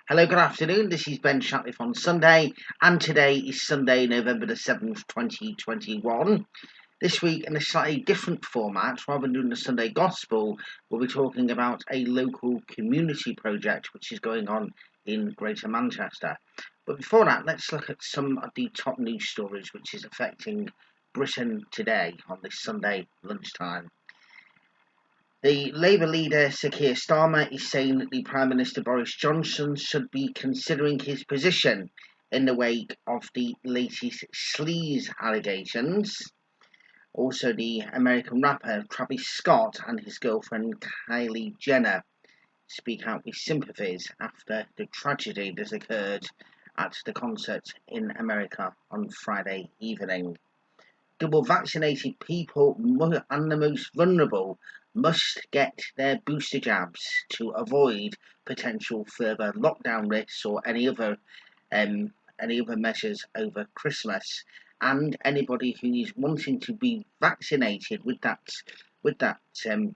Hello, good afternoon. This is Ben Shatliff on Sunday, and today is Sunday, November the 7th, 2021. This week, in a slightly different format, rather than doing the Sunday Gospel, we'll be talking about a local community project which is going on in Greater Manchester. But before that, let's look at some of the top news stories which is affecting Britain today on this Sunday lunchtime. The Labour leader Sir Keir Starmer is saying that the Prime Minister Boris Johnson should be considering his position in the wake of the latest sleaze allegations. Also, the American rapper Travis Scott and his girlfriend Kylie Jenner speak out with sympathies after the tragedy that occurred at the concert in America on Friday evening. Double vaccinated people and the most vulnerable must get their booster jabs to avoid potential further lockdown risks or any other measures over Christmas. And anybody who is wanting to be vaccinated with that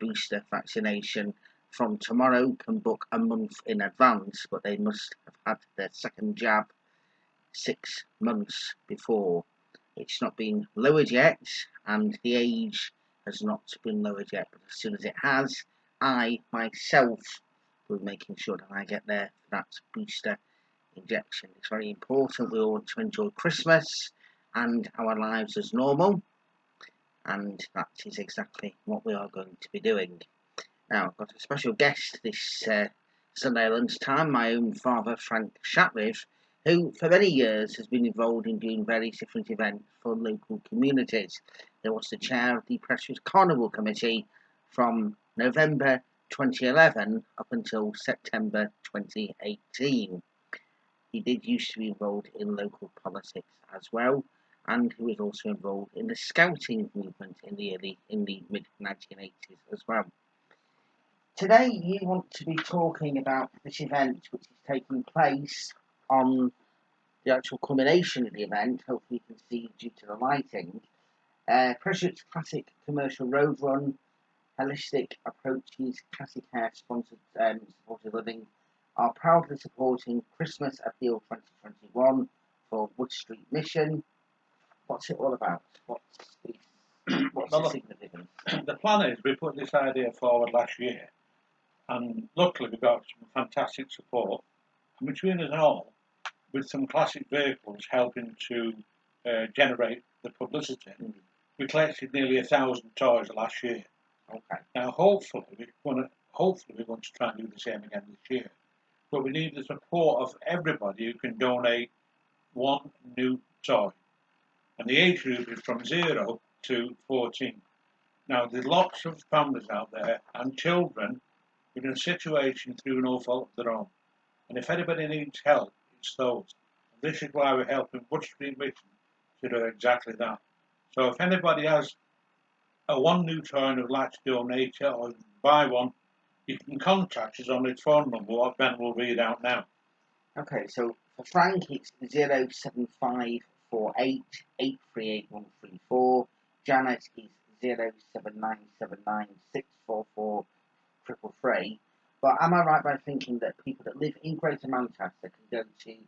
booster vaccination from tomorrow can book a month in advance, but they must have had their second jab 6 months before. It's not been lowered yet, and the age has not been lowered yet, but as soon as it has, I myself will be making sure that I get there for that booster injection. It's very important. We all want to enjoy Christmas and our lives as normal, and that is exactly what we are going to be doing. Now, I've got a special guest this Sunday lunchtime, my own father, Frank Shatliff, who for many years has been involved in doing various different events for local communities. He was the chair of the Precious Carnival Committee from November 2011 up until September 2018. He did used to be involved in local politics as well, and he was also involved in the scouting movement in the mid 1980s as well. Today you want to be talking about this event which is taking place on the actual culmination of the event. Hopefully you can see due to the lighting. Precious Classic Commercial Road Run, Holistic Approaches, Classic Hair sponsored supported living are proudly supporting Christmas Appeal 2021 for Wood Street Mission. What's it all about? What's the significance? The plan is we put this idea forward last year, and luckily we got some fantastic support. And between us all, with some classic vehicles helping to generate the publicity, we collected nearly 1,000 toys last year. Okay. Now, hopefully we're going to try and do the same again this year. But we need the support of everybody who can donate one new toy. And the age group is from 0 to 14. Now, there's lots of families out there and children who are in a situation through no fault of their own. And if anybody needs help, it's those. This is why we're helping Wood Street Mission to do exactly that. So if anybody has a one new toy and would like to donate it or buy one, you can contact us on this phone number, what Ben will read out now. Okay, so for Frank, it's 07548 838134. Janet is 07979644333. But am I right by thinking that people that live in Greater Manchester can go to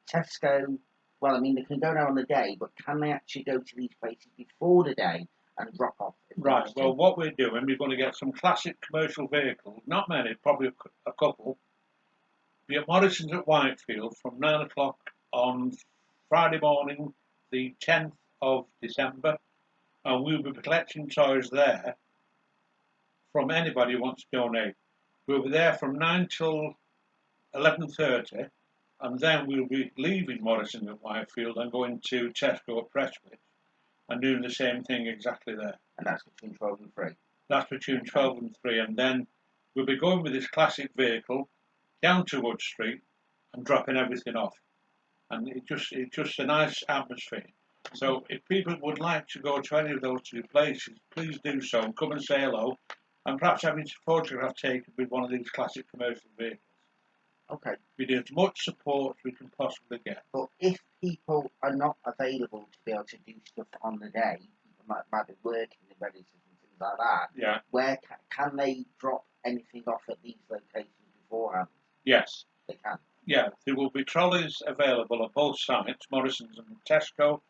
Tesco? Well, I mean, they can go there on the day, but can they actually go to these places before the day and drop off? Right, well, what we're doing, we're going to get some classic commercial vehicles, not many, probably a couple. Be at Morrison's at Whitefield from 9 o'clock on Friday morning, the 10th of December, and we'll be collecting toys there from anybody who wants to donate. We'll be there from 9 till 11:30, and then we'll be leaving Morrison at Whitefield and going to Tesco at Prestwich and doing the same thing exactly there. And that's between 12 and 3? That's between 12 and 3, and then we'll be going with this classic vehicle down to Wood Street and dropping everything off. And it's just a nice atmosphere. So if people would like to go to any of those two places, please do so and come and say hello, and perhaps having a photograph taken with one of these classic commercial vehicles. Okay. We need as much support as we can possibly get. But if people are not available to be able to do stuff on the day, people might be working in relatives and things like that. Yeah. Where can they drop anything off at these locations beforehand? Yes. They can. yeah, there will be trolleys available at both sites, Morrison's and Tesco.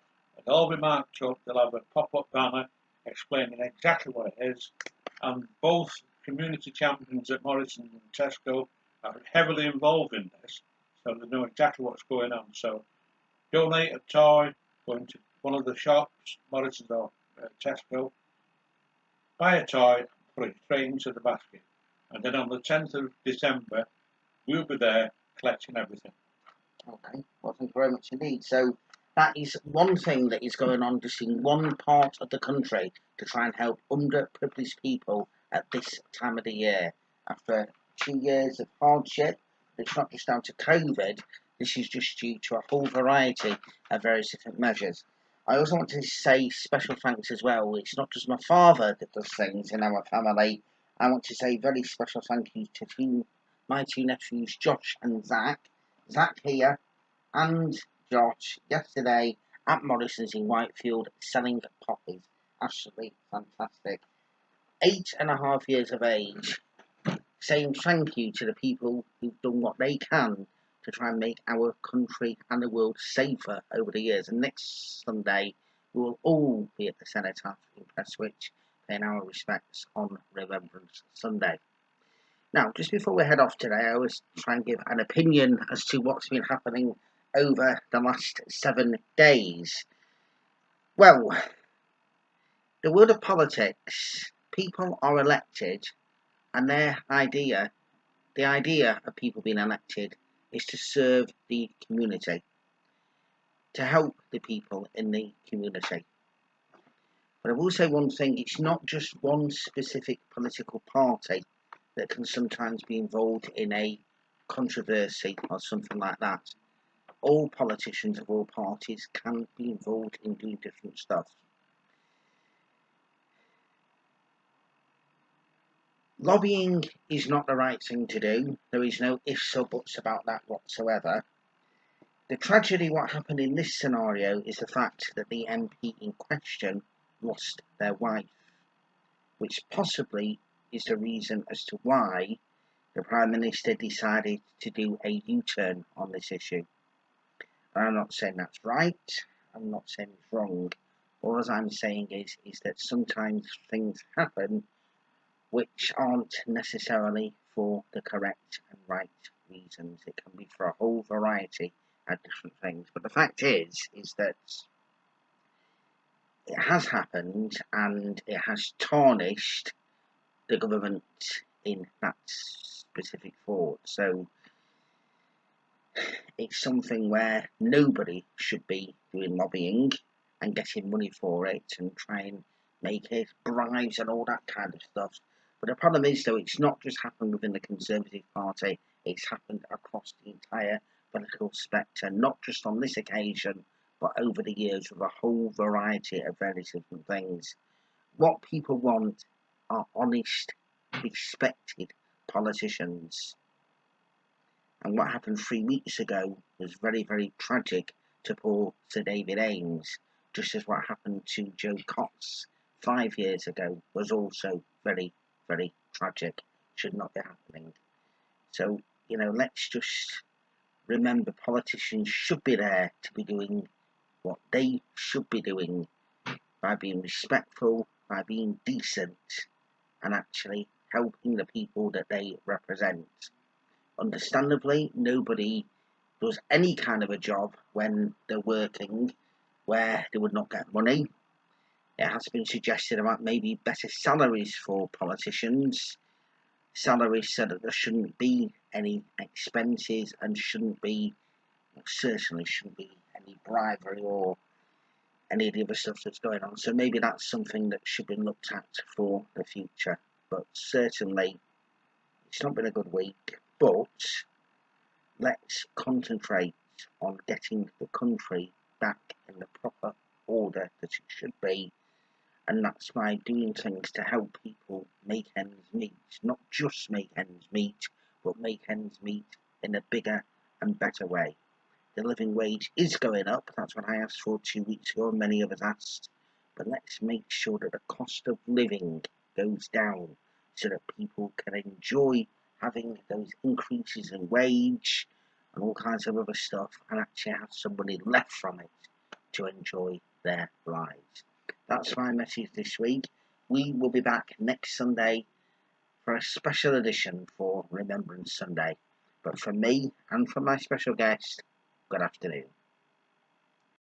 They'll all be marked up. They'll have a pop-up banner explaining exactly what it is. And both community champions at Morrison's and Tesco are heavily involved in this, so they know exactly what's going on. So donate a toy, go into one of the shops, Morrison's or Tesco, buy a toy, and put it straight into the basket. And then on the 10th of December, we'll be there collecting everything. Okay, well, thank you very much indeed. So that is one thing that is going on just in one part of the country to try and help underprivileged people at this time of the year. After 2 years of hardship, it's not just down to COVID, this is just due to a whole variety of various different measures. I also want to say special thanks as well. It's not just my father that does things in our family. I want to say very special thank you to my two nephews, Josh and Zach. Zach here and Josh yesterday at Morrison's in Whitefield selling poppies. Absolutely fantastic. 8.5 years of age, saying thank you to the people who've done what they can to try and make our country and the world safer over the years. And next Sunday, we will all be at the Cenotaph in Prestwich, paying our respects on Remembrance Sunday. Now, just before we head off today, I always try and give an opinion as to what's been happening over the last 7 days. Well, the world of politics, people are elected, and the idea of people being elected is to serve the community, to help the people in the community. But I will say one thing, it's not just one specific political party that can sometimes be involved in a controversy or something like that. All politicians of all parties can be involved in doing different stuff. Lobbying is not the right thing to do. There is no ifs or buts about that whatsoever. The tragedy, what happened in this scenario, is the fact that the MP in question lost their wife, which possibly is the reason as to why the Prime Minister decided to do a U-turn on this issue. And I'm not saying that's right, I'm not saying it's wrong. All I'm saying is that sometimes things happen which aren't necessarily for the correct and right reasons. It can be for a whole variety of different things. But the fact is that it has happened and it has tarnished the government in that specific thought. So it's something where nobody should be doing lobbying and getting money for it and try and make it bribes and all that kind of stuff. But the problem is, though, it's not just happened within the Conservative Party, it's happened across the entire political spectrum, not just on this occasion, but over the years with a whole variety of various different things. What people want are honest, respected politicians. And what happened 3 weeks ago was very, very tragic to poor Sir David Ames, just as what happened to Joe Cox 5 years ago was also very, very tragic. Should not be happening. So, let's just remember politicians should be there to be doing what they should be doing by being respectful, by being decent, and actually helping the people that they represent. Understandably, nobody does any kind of a job when they're working where they would not get money. It has been suggested about maybe better salaries for politicians, salaries so that there shouldn't be any expenses and certainly shouldn't be any bribery or any of the other stuff that's going on. So maybe that's something that should be looked at for the future. But certainly, it's not been a good week. But let's concentrate on getting the country back in the proper order that it should be, and that's by doing things to help people make ends meet. Not just make ends meet, but make ends meet in a bigger and better way. The living wage is going up, that's what I asked for 2 weeks ago, and many of us asked, but let's make sure that the cost of living goes down so that people can enjoy having those increases in wage and all kinds of other stuff, and actually have some money left from it to enjoy their lives. That's my message this week. We will be back next Sunday for a special edition for Remembrance Sunday. But from me and from my special guest, good afternoon.